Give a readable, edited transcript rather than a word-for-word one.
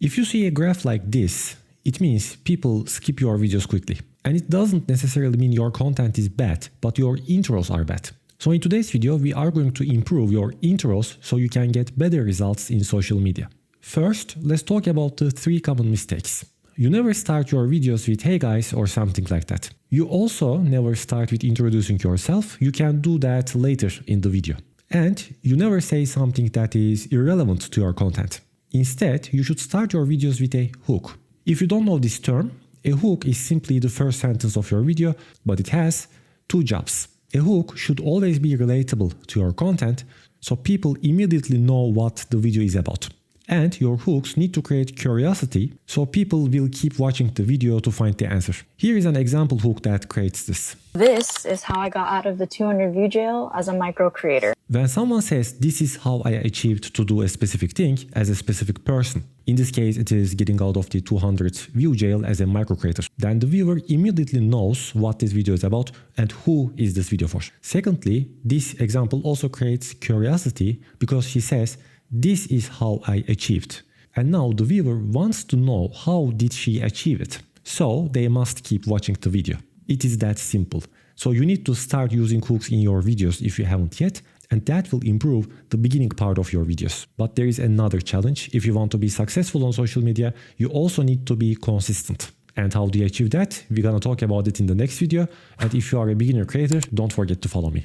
If you see a graph like this, it means people skip your videos quickly. And it doesn't necessarily mean your content is bad, but your intros are bad. So in today's video, we are going to improve your intros so you can get better results in social media. First, let's talk about the 3 common mistakes. You never start your videos with "Hey guys" or something like that. You also never start with introducing yourself. You can do that later in the video. And you never say something that is irrelevant to your content. Instead, you should start your videos with a hook. If you don't know this term, a hook is simply the first sentence of your video, but it has 2 jobs. A hook should always be relatable to your content, so people immediately know what the video is about. And your hooks need to create curiosity, so people will keep watching the video to find the answer. Here is an example hook that creates this. This is how I got out of the 200 view jail as a micro creator. When someone says, "This is how I achieved to do a specific thing" as a specific person, in this case it is getting out of the 200 view jail as a micro creator, then the viewer immediately knows what this video is about and who is this video for. Secondly, this example also creates curiosity because she says, "This is how I achieved." And now the viewer wants to know how did she achieve it. So they must keep watching the video. It is that simple. So you need to start using hooks in your videos if you haven't yet, and that will improve the beginning part of your videos. But there is another challenge. If you want to be successful on social media, you also need to be consistent. And how do you achieve that? We're gonna talk about it in the next video. And if you are a beginner creator, don't forget to follow me.